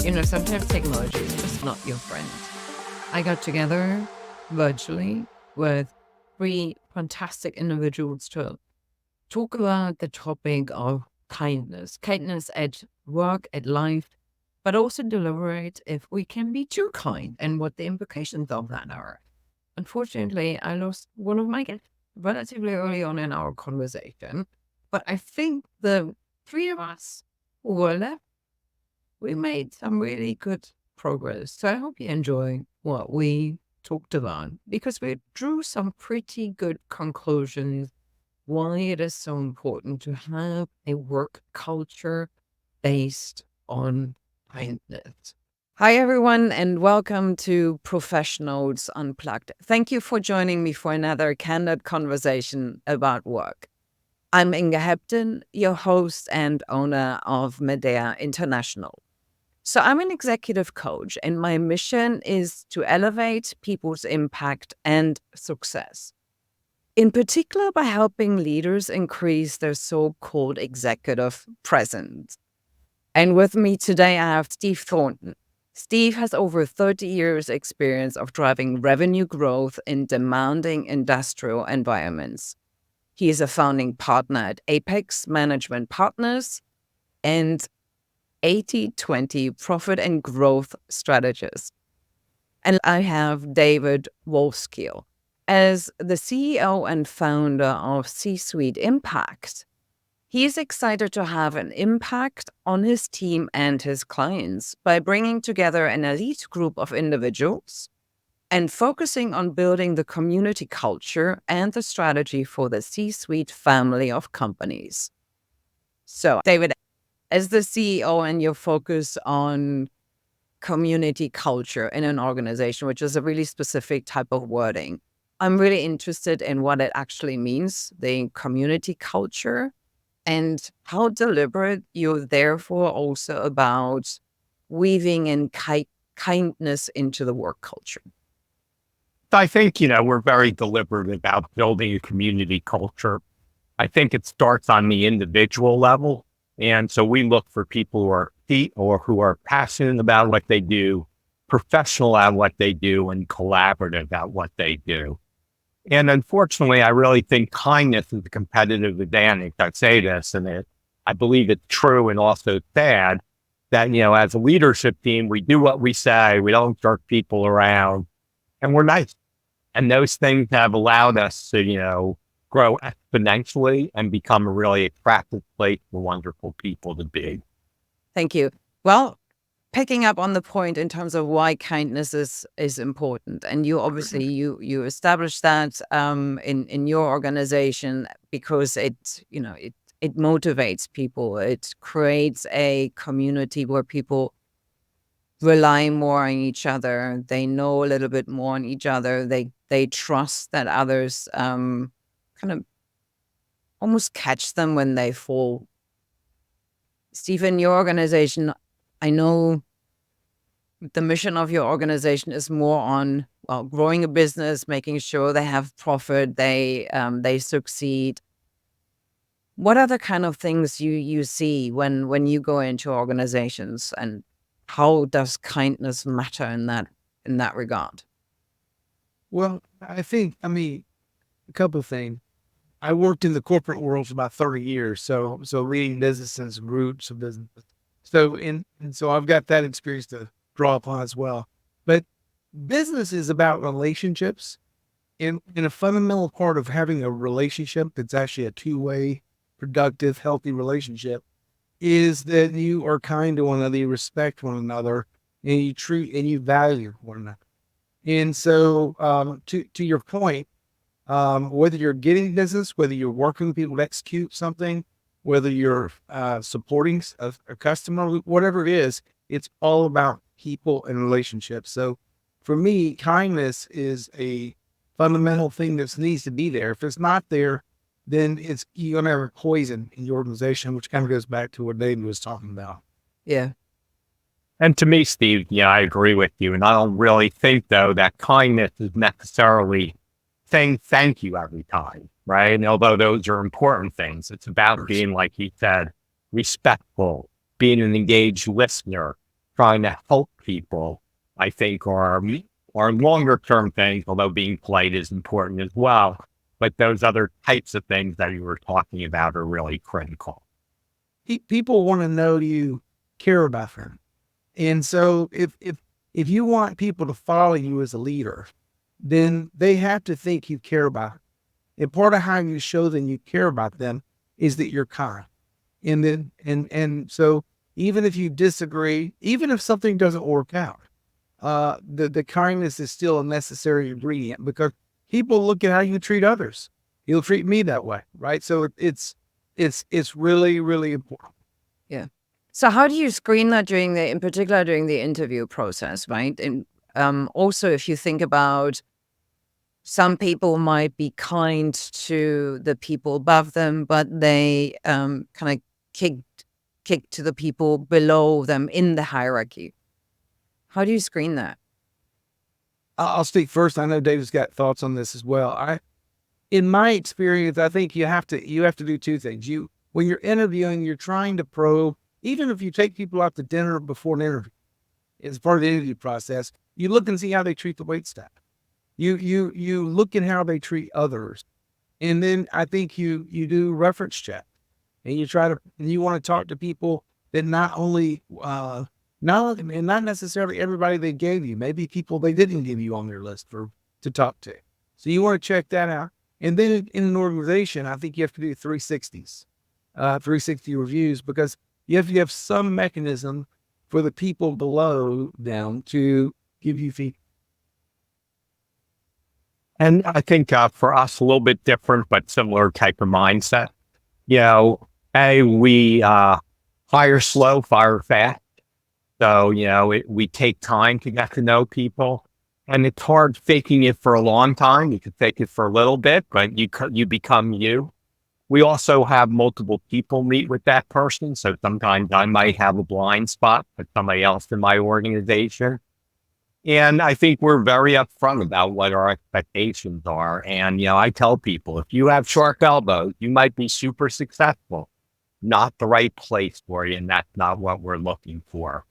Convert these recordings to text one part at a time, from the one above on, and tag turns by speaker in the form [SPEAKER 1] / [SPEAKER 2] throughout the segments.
[SPEAKER 1] Sometimes technology is just not your friend. I got together virtually with three fantastic individuals to talk about the topic of kindness at work, at life, but also deliberate if we can be too kind and what the implications of that are. Unfortunately, I lost one of my guests relatively early on in our conversation, but I think the three of us who were left, we made some really good progress. So I hope you enjoy what we talked about because we drew some pretty good conclusions why it is so important to have a work culture based on kindness. Hi, everyone, and welcome to Professionals Unplugged. Thank you for joining me for another candid conversation about work. I'm Inge Hepton, your host and owner of Medea International. So I'm an executive coach, and my mission is to elevate people's impact and success, in particular by helping leaders increase their so-called executive presence. And with me today, I have Steve Thornton. Steve has over 30 years experience of driving revenue growth in demanding industrial environments. He is a founding partner at Apex Management Partners and 80/20 profit and growth strategist. And I have David Wolfskehl. As the CEO and founder of C-Suite Impact, he is excited to have an impact on his team and his clients by bringing together an elite group of individuals and focusing on building the community culture and the strategy for the C-Suite family of companies. So, David, as the CEO and your focus on community culture in an organization, which is a really specific type of wording, I'm really interested in what it actually means, the community culture, and how deliberate you're therefore also about weaving in kindness into the work culture.
[SPEAKER 2] I think, we're very deliberate about building a community culture. I think it starts on the individual level. And so we look for people who are passionate about what they do, professional at what they do, and collaborative at what they do. And unfortunately, I really think kindness is a competitive advantage. I say this, and I believe it's true and also sad that, as a leadership team, we do what we say, we don't jerk people around, and we're nice. And those things have allowed us to, grow exponentially and become a really attractive place for wonderful people to be.
[SPEAKER 1] Thank you. Well, picking up on the point in terms of why kindness is important, and you obviously you established that in your organization because it motivates people. It creates a community where people rely more on each other. They know a little bit more on each other. They trust that others kind of almost catch them when they fall. Steve, in your organization, I know the mission of your organization is more on growing a business, making sure they have profit, they succeed. What are the kind of things you see when you go into organizations, and how does kindness matter in that regard?
[SPEAKER 3] Well, a couple of things. I worked in the corporate world for about 30 years, so leading businesses, groups of businesses. So I've got that experience to draw upon as well. But business is about relationships, and a fundamental part of having a relationship that's actually a two-way, productive, healthy relationship is that you are kind to one another, you respect one another, and you treat and you value one another. And so, to your point, whether you're getting business, whether you're working with people to execute something, whether you're supporting a customer, whatever it is, it's all about people and relationships. So for me, kindness is a fundamental thing that needs to be there. If it's not there, then you're going to have a poison in your organization, which kind of goes back to what David was talking about.
[SPEAKER 1] Yeah.
[SPEAKER 2] And to me, Steve, I agree with you. And I don't really think, though, that kindness is necessarily saying thank you every time, right? And although those are important things, it's about being, like he said, respectful, being an engaged listener, trying to help people, I think are longer term things, although being polite is important as well. But those other types of things that you were talking about are really critical.
[SPEAKER 3] People want to know you care about them. And so if you want people to follow you as a leader, then they have to think you care about them. And part of how you show them you care about them is that you're kind. And then, and so even if you disagree, even if something doesn't work out, the kindness is still a necessary ingredient, because people look at how you treat others. You'll treat me that way, right? So it's really, really important.
[SPEAKER 1] Yeah. So how do you screen that in particular during the interview process, right? And also, if you think about, some people might be kind to the people above them, but they kind of kick to the people below them in the hierarchy. How do you screen that?
[SPEAKER 3] I'll speak first. I know David's got thoughts on this as well. In my experience, I think you have to do two things. When you're interviewing, you're trying to probe. Even if you take people out to dinner before an interview, as part of the interview process, you look and see how they treat the wait staff. You look at how they treat others, and then I think you do reference check, and you want to talk to people that not necessarily everybody they gave you, maybe people they didn't give you on their list to talk to. So you want to check that out. And then in an organization, I think you have to do 360s, 360 reviews, because you have to have some mechanism for the people below them to give you feedback.
[SPEAKER 2] And I think for us, a little bit different, but similar type of mindset. We hire slow, fire fast. So, we take time to get to know people. And it's hard faking it for a long time. You can fake it for a little bit, but you become you. We also have multiple people meet with that person. So sometimes I might have a blind spot with somebody else in my organization. And I think we're very upfront about what our expectations are. And, I tell people, if you have sharp elbows, you might be super successful. Not the right place for you. And that's not what we're looking for.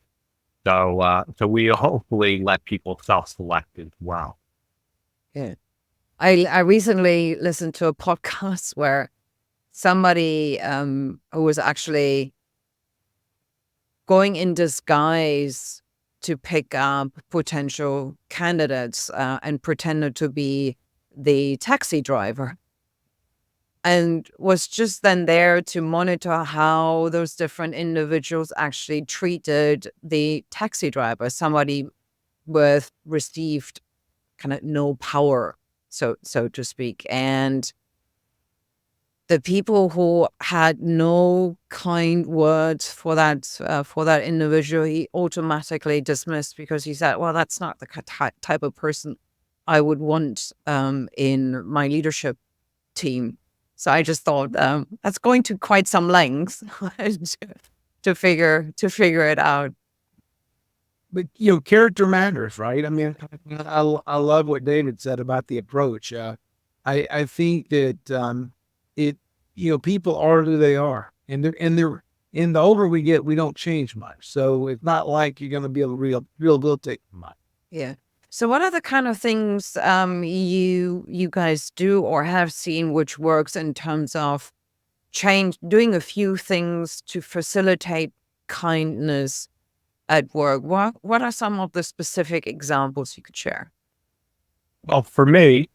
[SPEAKER 2] So we hopefully let people self-select as well.
[SPEAKER 1] Yeah. I recently listened to a podcast where somebody who was actually going in disguise to pick up potential candidates and pretended to be the taxi driver, and was just then there to monitor how those different individuals actually treated the taxi driver, somebody with received kind of no power, so to speak. And the people who had no kind words for that individual, he automatically dismissed, because he said, well, that's not the type of person I would want in my leadership team. So I just thought that's going to quite some lengths to figure it out.
[SPEAKER 3] But character matters, right? I mean, I love what David said about the approach. I think that people are who they are, and the older we get, we don't change much. So it's not like you're going to be able to rehabilitate much.
[SPEAKER 1] Yeah. So what are the kind of things you guys do or have seen which works in terms of doing a few things to facilitate kindness at work? What are some of the specific examples you could share?
[SPEAKER 2] Well, for me,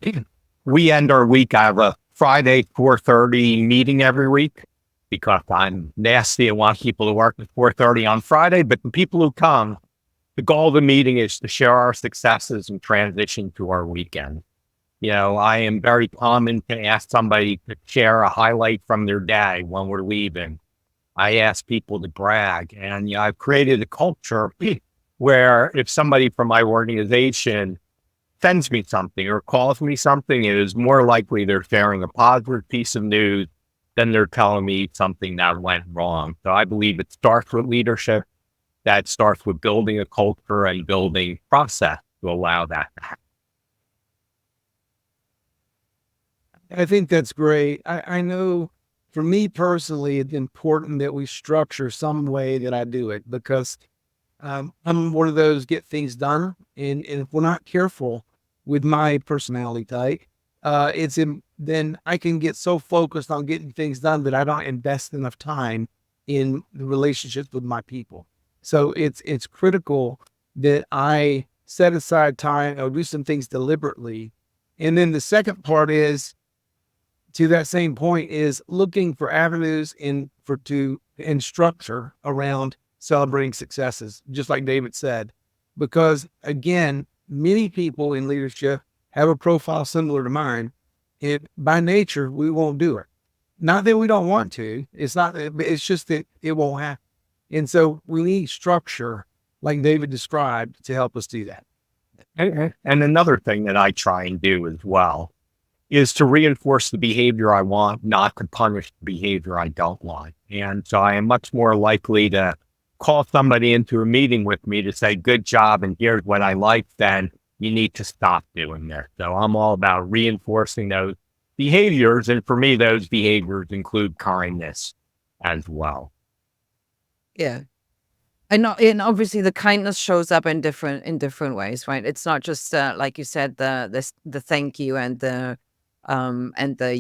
[SPEAKER 2] we end our week. I have a Friday 4:30 meeting every week, because I'm nasty and want people to work at 4:30 on Friday. But the people who come, the goal of the meeting is to share our successes and transition to our weekend. I am very common to ask somebody to share a highlight from their day when we're leaving. I ask people to brag, and I've created a culture where if somebody from my organization sends me something or calls me something, it is more likely they're sharing a positive piece of news than they're telling me something that went wrong. So I believe it starts with leadership. That starts with building a culture and building process to allow that to happen.
[SPEAKER 3] I think that's great. I know for me personally, it's important that we structure some way that I do it, because I'm one of those get things done. And if we're not careful with my personality type, then I can get so focused on getting things done that I don't invest enough time in the relationships with my people. So it's critical that I set aside time or do some things deliberately. And then the second part is, to that same point, is looking for avenues and structure around celebrating successes, just like David said, because again, many people in leadership have a profile similar to mine. And by nature, we won't do it. Not that we don't want to. It's just that it won't happen. And so we need structure, like David described, to help us do that.
[SPEAKER 2] And another thing that I try and do as well is to reinforce the behavior I want, not to punish the behavior I don't want. And so I am much more likely to call somebody into a meeting with me to say, good job, and here's what I like, than you need to stop doing this. So I'm all about reinforcing those behaviors. And for me, those behaviors include kindness as well.
[SPEAKER 1] Yeah. And obviously the kindness shows up in different ways, right? It's not just like you said, the thank you and the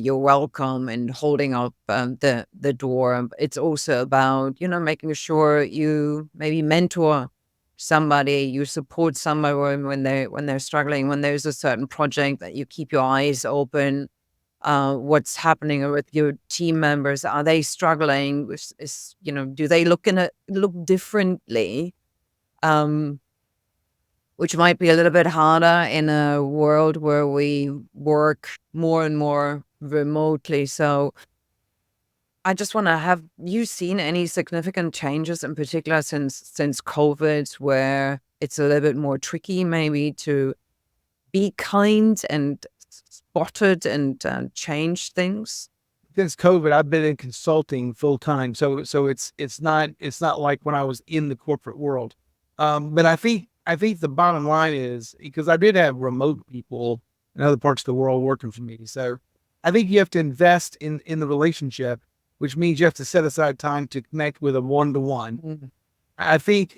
[SPEAKER 1] you're welcome and holding up the door. It's also about, making sure you maybe mentor somebody, you support someone when they're struggling, when there's a certain project, that you keep your eyes open. What's happening with your team members? Are they struggling? Do they look differently? Which might be a little bit harder in a world where we work more and more remotely. So I just want to have you seen any significant changes in particular since COVID, where it's a little bit more tricky maybe to be kind and spotted and change things?
[SPEAKER 3] Since COVID, I've been in consulting full time. So it's not like when I was in the corporate world. But I think the bottom line is, because I did have remote people in other parts of the world working for me. So I think you have to invest in the relationship, which means you have to set aside time to connect with a one-to-one.
[SPEAKER 1] Mhm.
[SPEAKER 3] I think,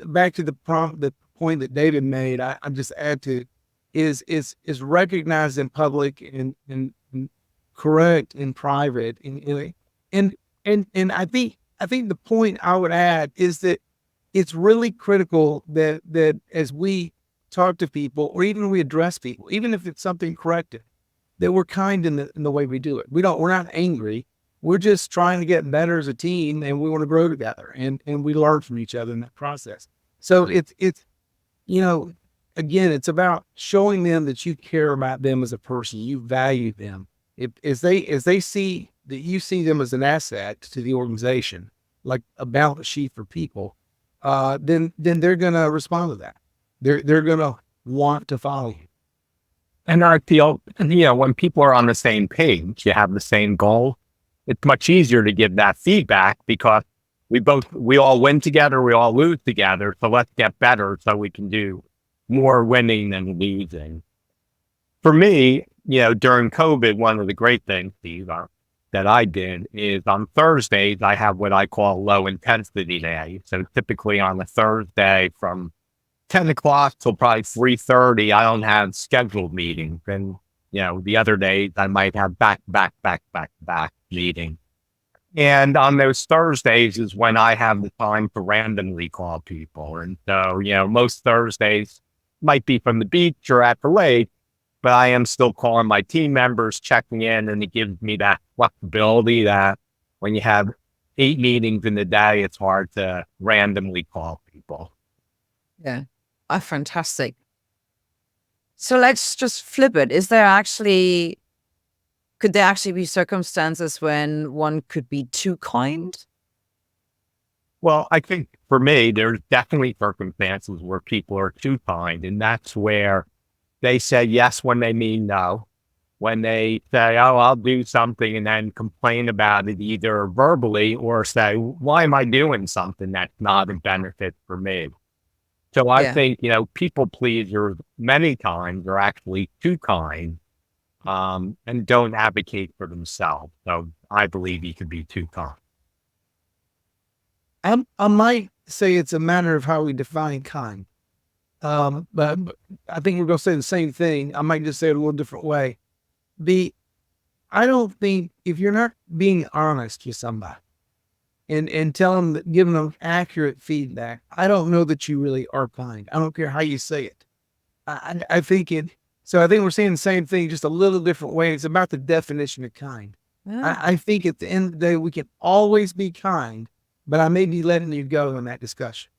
[SPEAKER 3] back to the point that David made, I just add to, is recognized in public and correct in private. And I think the point I would add is that it's really critical that as we talk to people, or even we address people, even if it's something corrective, that we're kind in the way we do it. We're not angry. We're just trying to get better as a team, and we want to grow together, and we learn from each other in that process. So it's again, it's about showing them that you care about them as a person, you value them. As they see that you see them as an asset to the organization, like a balance sheet for people, then they're gonna respond to that. They're gonna want to follow you.
[SPEAKER 2] And I feel, when people are on the same page, you have the same goal, it's much easier to give that feedback, because we all win together, we all lose together. So let's get better so we can do more winning than losing. For me, during COVID, one of the great things, Steve, that I did is on Thursdays, I have what I call low intensity day. So typically on a Thursday from 10 o'clock till probably 3:30, I don't have scheduled meetings. And, the other days I might have back meetings. And on those Thursdays is when I have the time to randomly call people. And so, most Thursdays might be from the beach or at the lake, but I am still calling my team members, checking in, and it gives me that flexibility that when you have 8 meetings in the day, it's hard to randomly call people.
[SPEAKER 1] Yeah. Fantastic. So let's just flip it. Could there actually be circumstances when one could be too kind?
[SPEAKER 2] Well, I think for me, there's definitely circumstances where people are too kind, and that's where they say yes when they mean no. When they say, oh, I'll do something, and then complain about it either verbally or say, why am I doing something that's not a benefit for me? So I
[SPEAKER 1] Yeah.
[SPEAKER 2] think, people pleasers many times are actually too kind, and don't advocate for themselves. So I believe you can be too kind.
[SPEAKER 3] I might say it's a matter of how we define kind. But I think we're going to say the same thing. I might just say it a little different way. I don't think if you're not being honest with somebody and telling them, giving them accurate feedback, I don't know that you really are kind. I don't care how you say it. I think so I think we're saying the same thing, just a little different way. It's about the definition of kind.
[SPEAKER 1] Yeah.
[SPEAKER 3] I think at the end of the day, we can always be kind, but I may be letting you go in that discussion.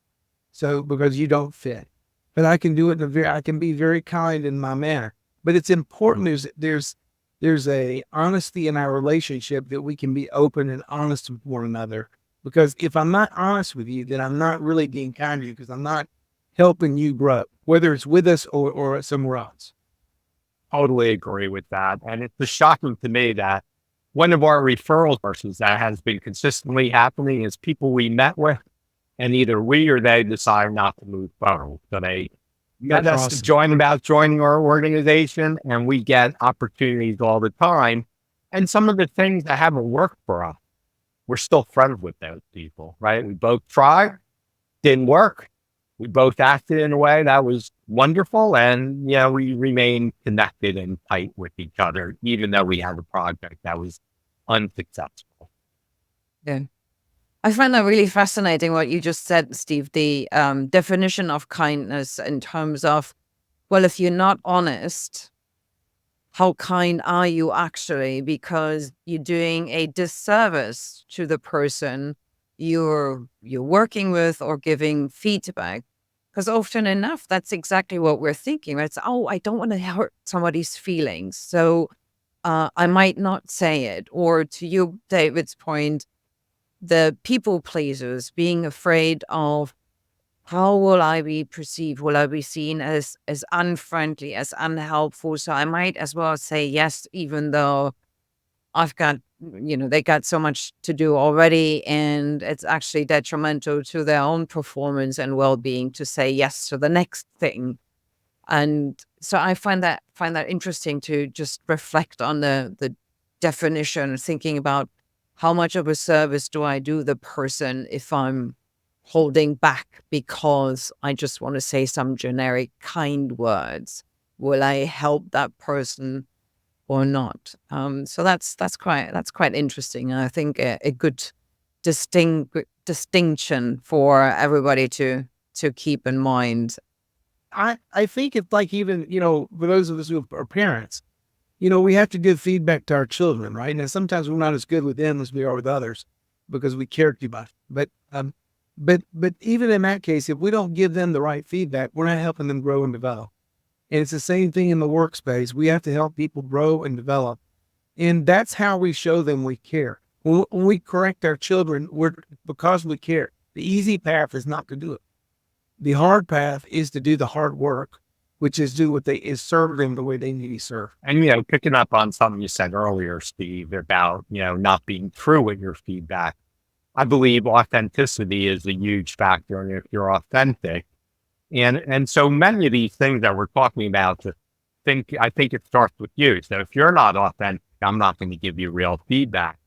[SPEAKER 3] So because you don't fit, but I can do it I can be very kind in my manner, but it's important there's a honesty in our relationship that we can be open and honest with one another. Because if I'm not honest with you, then I'm not really being kind to you because I'm not helping you grow, whether it's with us or somewhere else.
[SPEAKER 2] Totally agree with that. And it's just shocking to me that one of our referral sources that has been consistently happening is people we met with, and either we or they decide not to move forward. So they met
[SPEAKER 3] That's
[SPEAKER 2] us to
[SPEAKER 3] awesome.
[SPEAKER 2] joining our organization, and we get opportunities all the time. And some of the things that haven't worked for us, we're still friends with those people, right? We both tried, didn't work. We both acted in a way that was wonderful, and we remain connected and tight with each other, even though we had a project that was unsuccessful.
[SPEAKER 1] Yeah. I find that really fascinating what you just said, Steve, the definition of kindness in terms of, well, if you're not honest, how kind are you actually? Because you're doing a disservice to the person you're working with or giving feedback. Because often enough, that's exactly what we're thinking. Right? It's, oh, I don't want to hurt somebody's feelings. So I might not say it. Or to you, David's point, the people pleasers being afraid of how will I be perceived? Will I be seen as unfriendly, as unhelpful? So I might as well say yes, even though I've got, they got so much to do already, and it's actually detrimental to their own performance and well-being to say yes to the next thing. And so I find that interesting to just reflect on the definition, thinking about how much of a service do I do the person if I'm holding back because I just want to say some generic kind words. Will I help that person or not? So that's quite interesting. And I think a good distinction for everybody to keep in mind.
[SPEAKER 3] I think it's like even, for those of us who are parents, we have to give feedback to our children, right? And sometimes we're not as good with them as we are with others because we care too much. But even in that case, if we don't give them the right feedback, we're not helping them grow and develop. And it's the same thing in the workspace. We have to help people grow and develop. And that's how we show them we care. When we correct our children, because we care. The easy path is not to do it. The hard path is to do the hard work, which is serve them the way they need to be served.
[SPEAKER 2] And, picking up on something you said earlier, Steve, about, not being true with your feedback. I believe authenticity is a huge factor. And if you're authentic, and so many of these things that we're talking about, I think it starts with you. So if you're not authentic, I'm not going to give you real feedback.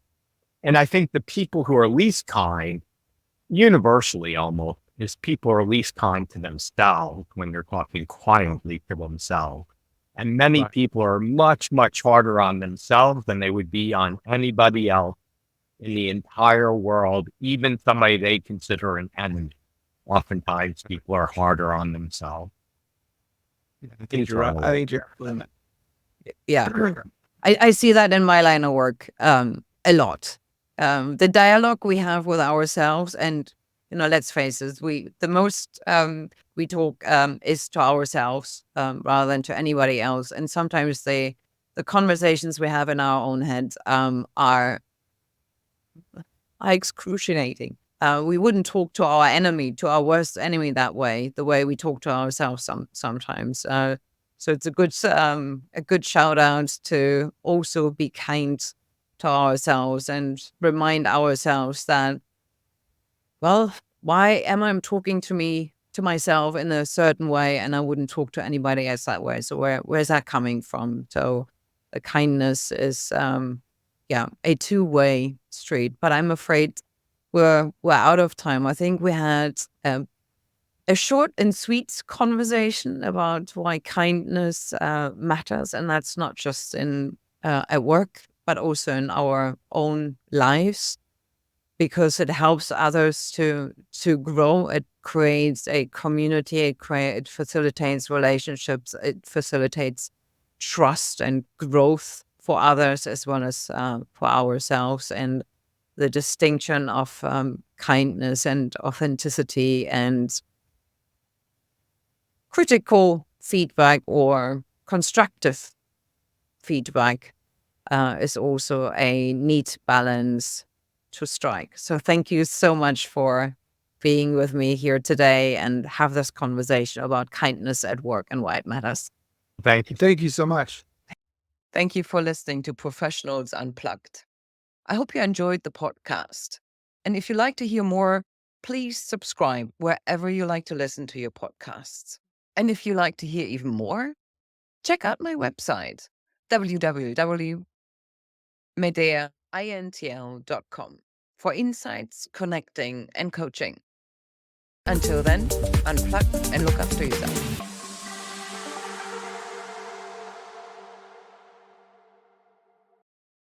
[SPEAKER 2] And I think the people who are least kind, universally almost, is people are least kind to themselves when they're talking quietly to themselves. And many
[SPEAKER 3] Right.
[SPEAKER 2] people are much, much harder on themselves than they would be on anybody else in the entire world, even somebody they consider an enemy. Oftentimes, people are harder on themselves.
[SPEAKER 3] I think you're right. I think you're right.
[SPEAKER 1] Yeah. I see that in my line of work a lot. The dialogue we have with ourselves, and let's face it, the most we talk is to ourselves rather than to anybody else. And sometimes the conversations we have in our own heads are excruciating. We wouldn't talk to our enemy, to our worst enemy, that way, the way we talk to ourselves sometimes. So it's a good shout out to also be kind to ourselves and remind ourselves that, well, why am I talking to myself in a certain way, and I wouldn't talk to anybody else that way? So where's that coming from? So the kindness is a two-way street, but I'm afraid we're out of time. I think we had a short and sweet conversation about why kindness matters, and that's not just in at work, but also in our own lives, because it helps others to grow. It creates a community. It facilitates relationships. It facilitates trust and growth for others as well as for ourselves. And the distinction of kindness and authenticity and critical feedback or constructive feedback is also a neat balance to strike. So thank you so much for being with me here today and have this conversation about kindness at work and why it matters.
[SPEAKER 2] Thank you.
[SPEAKER 3] Thank you so much.
[SPEAKER 1] Thank you for listening to Professionals Unplugged. I hope you enjoyed the podcast. And if you'd like to hear more, please subscribe wherever you like to listen to your podcasts. And if you'd like to hear even more, check out my website, www.medeaintl.com, for insights, connecting, and coaching. Until then, unplug and look after yourself.